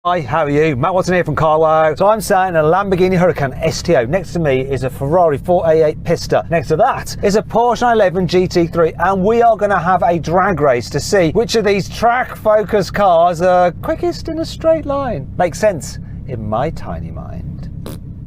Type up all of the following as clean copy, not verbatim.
Hi, how are you? Matt Watson here from Carwow. So I'm sat in a Lamborghini Huracan STO. Next to me is a Ferrari 488Pista. Next to that is a Porsche 911 GT3, and we are going to have a drag race to see which of these track-focused cars are quickest in a straight line. Makes sense in my tiny mind.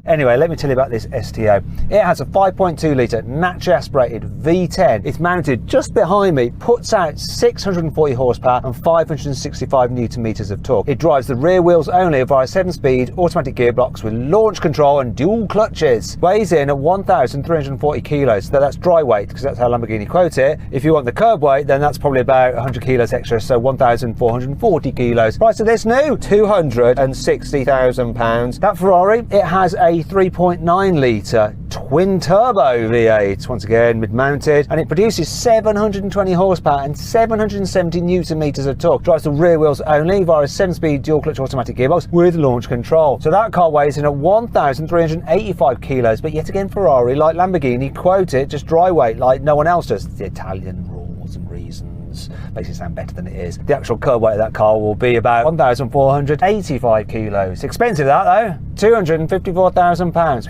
Anyway, let me tell you about this STO. It has a 5.2 litre naturally aspirated V10. It's mounted just behind me, puts out 640 horsepower and 565 newton meters of torque. It drives the rear wheels only via a 7-speed automatic gearbox with launch control and dual clutches. Weighs in at 1,340 kilos, so that's dry weight because that's how Lamborghini quote it. If you want the curb weight, then that's probably about 100 kilos extra, so 1,440 kilos. Price of this new, £260,000. That Ferrari, it has a 3.9 litre twin turbo V8, once again mid-mounted, and it produces 720 horsepower and 770 newton meters of torque. Drives the rear wheels only via a 7-speed dual clutch automatic gearbox with launch control. So that car weighs in at 1,385 kilos, but yet again Ferrari, like Lamborghini, quote it just dry weight like no one else does. The Italian rules and reasons makes it sound better than it is. The actual curb weight of that car will be about 1,485 kilos. Expensive that though, £254,000.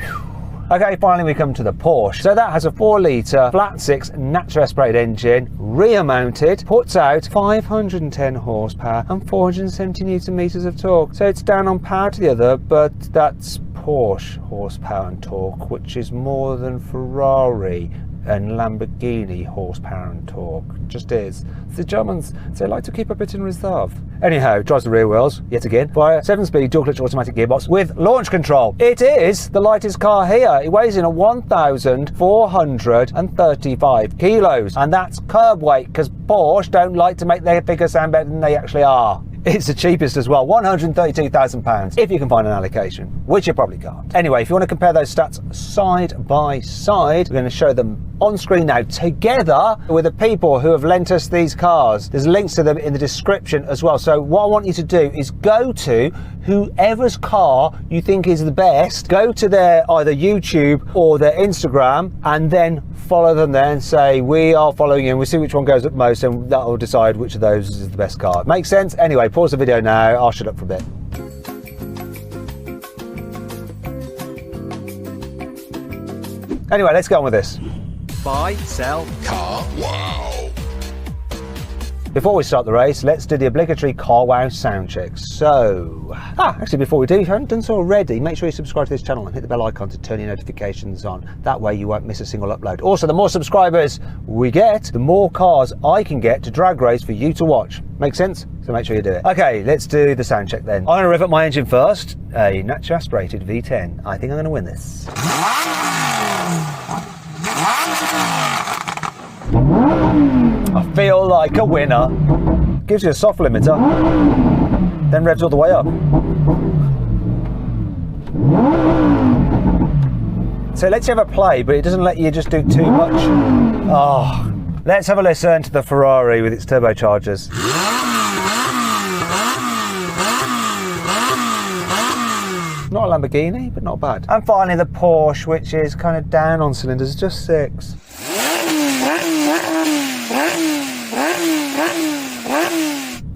Okay, finally we come to the Porsche. So that has a 4 litre flat 6 naturally aspirated engine, rear mounted, puts out 510 horsepower and 470 newton meters of torque. So it's down on power to the other, but that's Porsche horsepower and torque, which is more than Ferrari and Lamborghini horsepower and torque. Just is. The Germans, they like to keep a bit in reserve. Anyhow, drives the rear wheels, yet again, via 7-speed dual clutch automatic gearbox with launch control. It is the lightest car here. It weighs in at 1,435 kilos, and that's curb weight, because Porsche don't like to make their figures sound better than they actually are. It's the cheapest as well, £132,000, if you can find an allocation, which you probably can't. Anyway, if you want to compare those stats side by side, we're going to show them on screen now, together with the people who have lent us these cars. There's links to them in the description as well. So what I want you to do is go to whoever's car you think is the best, go to their either YouTube or their Instagram, and then follow them there and say, we are following you, and we'll see which one goes up most, and that will decide which of those is the best car. Makes sense? Anyway, pause the video now, I'll shut up for a bit. Anyway, let's get on with this. Buy, sell, car, wow. Before we start the race, let's do the obligatory Carwow sound check. So, actually before we do, if you haven't done so already, make sure you subscribe to this channel and hit the bell icon to turn your notifications on. That way you won't miss a single upload. Also, the more subscribers we get, the more cars I can get to drag race for you to watch. Make sense? So make sure you do it. Okay, let's do the sound check then. I'm going to rev up my engine first. A naturally aspirated V10. I think I'm going to win this. I feel like a winner. Gives you a soft limiter, then revs all the way up. So it lets you have a play, but it doesn't let you just do too much. Oh, let's have a listen to the Ferrari with its turbochargers. Not a Lamborghini, but not bad. And finally the Porsche, which is kind of down on cylinders, just 6.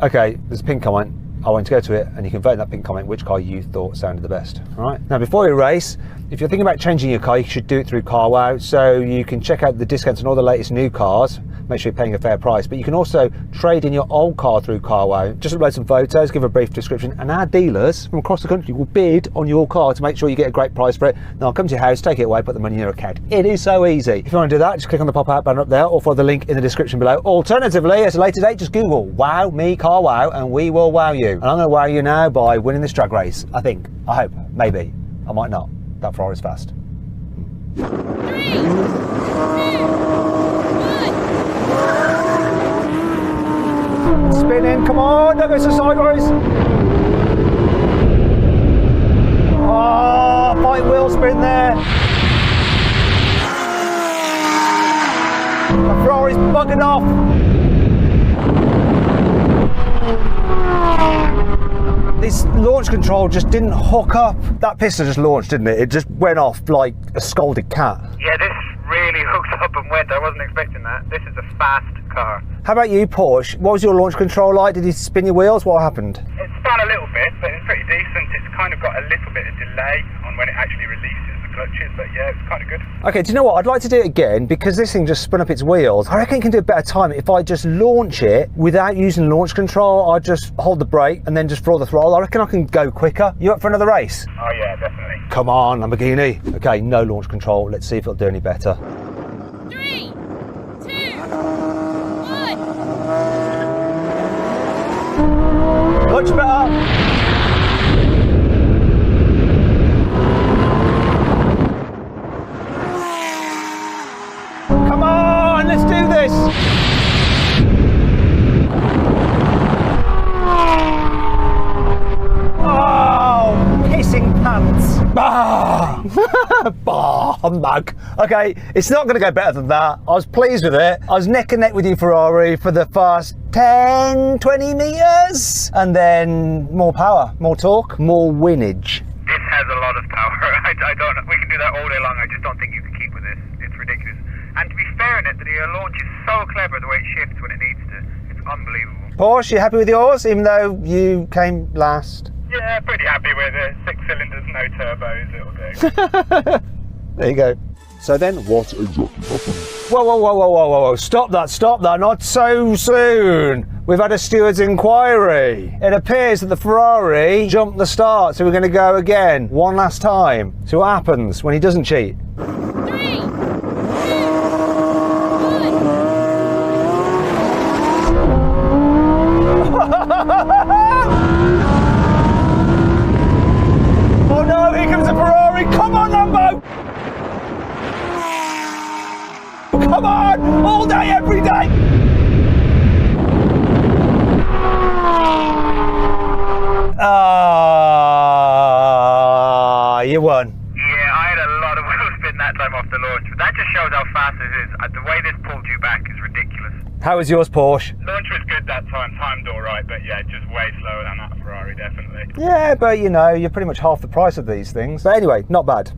Okay, there's a pinned comment. I want to go to it, and you can vote in that pinned comment which car you thought sounded the best. All right. Now, before you race, if you're thinking about changing your car, you should do it through Carwow. So you can check out the discounts on all the latest new cars. Make sure you're paying a fair price, but you can also trade in your old car through Carwow. Just upload some photos, give a brief description, and our dealers from across the country will bid on your car to make sure you get a great price for it. Then I'll come to your house, take it away, put the money in your account. It is so easy. If you want to do that, just click on the pop-out banner up there or follow the link in the description below. Alternatively, at a later date, just Google Wow Me Carwow and we will wow you. And I'm going to wow you now by winning this drag race. I think, I hope, maybe. I might not. That Ferrari's fast. 3, 2, 1. Spinning, come on, don't go so sideways. Oh, fine wheel spin there. The Ferrari's bugging off. This launch control just didn't hook up. That Pista just launched, didn't it? It just went off like a scolded cat. Yeah, this really hooked up and went. I wasn't expecting that. This is a fast car. How about you, Porsche? What was your launch control like? Did you spin your wheels? What happened? It spun a little bit, but it's pretty clutches, but yeah, it's kind of good. Okay, do you know what? I'd like to do it again because this thing just spun up its wheels. I reckon it can do a better time if I just launch it without using launch control. I just hold the brake and then just floor the throttle. I reckon I can go quicker. You up for another race? Oh yeah, definitely. Come on, Lamborghini. Okay, no launch control. Let's see if it'll do any better. 3, 2, 1. Much better. Come on, let's do this. Oh, pissing pants. Ah, bah, humbug. Okay, it's not going to go better than that. I was pleased with it. I was neck and neck with you, Ferrari, for the first 10, 20 metres. And then more power, more torque, more winnage. This has a lot of power. I don't. We can do that all day long. I just don't think you can keep with this. It's ridiculous. And to be fair in it, the launch is so clever the way it shifts when it needs to. It's unbelievable. Porsche, you happy with yours, even though you came last? Yeah, pretty happy with it. 6 cylinders, no turbos, it'll do. There you go. So then, what exactly happened? Whoa, stop that, not so soon. We've had a steward's inquiry. It appears that the Ferrari jumped the start, so we're going to go again, one last time. See what happens when he doesn't cheat. 3, 2, 1. Oh no, here comes a Ferrari. Come on, Lambo. Come on, all day, every day. You won. Yeah, I had a lot of wheel spin that time off the launch, but that just shows how fast it is. The way this pulled you back is ridiculous. How was yours, Porsche? Launch was good that time, timed all right, but yeah, just way slower than that Ferrari, definitely. Yeah, but you know, you're pretty much half the price of these things. But anyway, not bad.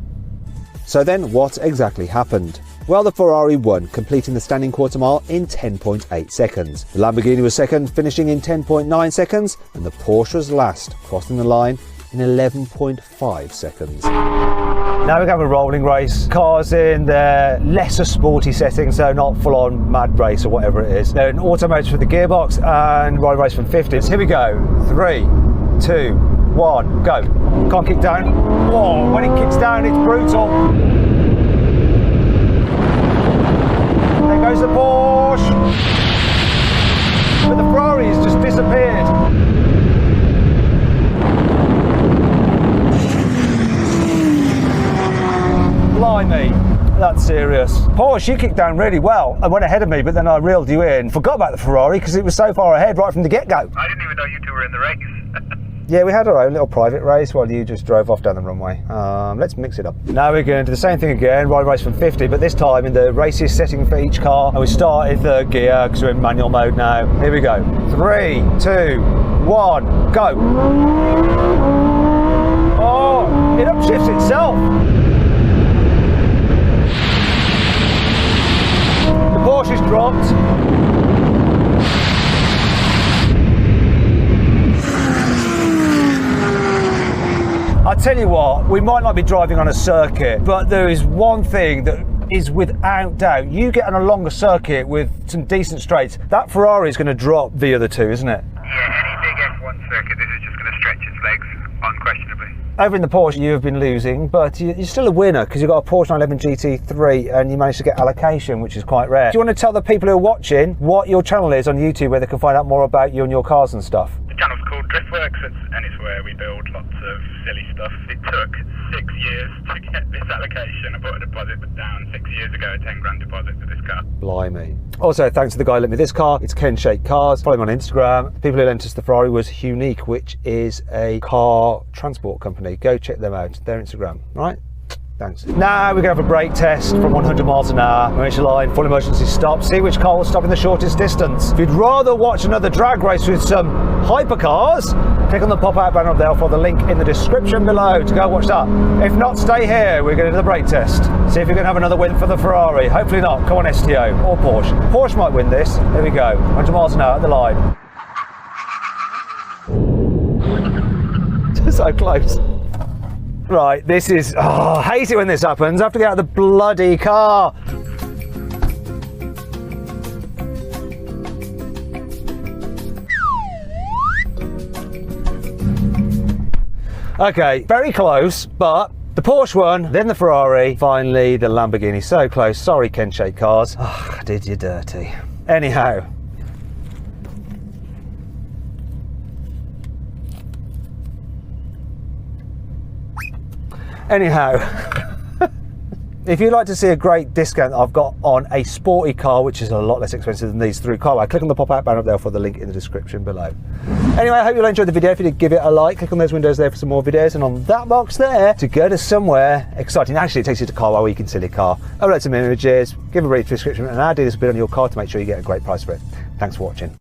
So then, what exactly happened? Well, the Ferrari won, completing the standing quarter mile in 10.8 seconds. The Lamborghini was second, finishing in 10.9 seconds, and the Porsche was last, crossing the line in 11.5 seconds. Now we're going to have a rolling race. Cars in the lesser sporty setting, so not full-on mad race or whatever it is. They're in automotive with the gearbox and rolling race from 50s. Here we go. 3, 2, 1, go. Can't kick down. Whoa, when it kicks down, it's brutal. There goes the Porsche. But the Ferrari has just disappeared. Blimey, that's serious. Porsche, you kicked down really well and went ahead of me, but then I reeled you in. Forgot about the Ferrari because it was so far ahead right from the get-go. I didn't even know you two were in the race. Yeah, we had our own little private race while you just drove off down the runway. Let's mix it up. Now we're going to do the same thing again, ride race from 50, but this time in the races setting for each car. And we started third gear because we're in manual mode now. Here we go. 3, 2, 1, go. Oh, it upshifts itself. The Porsche's dropped. I tell you what, we might not be driving on a circuit, but there is one thing that is without doubt. You get on a longer circuit with some decent straights, that Ferrari is going to drop the other two, isn't it? Yeah, any big F1 circuit, this is just going to stretch its legs, unquestionably. Over in the Porsche, you have been losing, but you're still a winner because you've got a Porsche 911 GT3 and you managed to get allocation, which is quite rare. Do you want to tell the people who are watching what your channel is on YouTube, where they can find out more about you and your cars and stuff? The channel's called Driftworks, and it's where we build lots of silly stuff. It took 6 years to get this allocation. I put a deposit down 6 years ago, a 10 grand deposit for this car. Blimey. Also, thanks to the guy who lent me this car. It's Ken Shake Cars. Follow him on Instagram. People who lent us the Ferrari was Unique, which is a car transport company. Go check them out. Their Instagram. All right? Thanks. Now we're going to have a brake test from 100 miles an hour. Emergency line, full emergency stop. See which car will stop in the shortest distance. If you'd rather watch another drag race with some hypercars, click on the pop-out banner up there or follow the link in the description below to go watch that. If not, stay here. We're going to do the brake test. See if you're going to have another win for the Ferrari. Hopefully not. Come on, STO or Porsche. Porsche might win this. Here we go. 100 miles an hour at the line. So close. Right, this is, I hate it when this happens. I have to get out of the bloody car. Okay, very close, but the Porsche won, then the Ferrari, finally the Lamborghini. So close. Sorry, Ken Shake Cars. Oh, I did you dirty. Anyhow. If you'd like to see a great discount that I've got on a sporty car, which is a lot less expensive than these through Carwow, click on the pop-out banner up there for the link in the description below. Anyway, I hope you enjoyed the video. If you did, give it a like. Click on those windows there for some more videos, and on that box there to go to somewhere exciting. Actually, it takes you to Carwow where you can sell your car, upload some images, give a brief description, and I'll do this bit on your car to make sure you get a great price for it. Thanks for watching.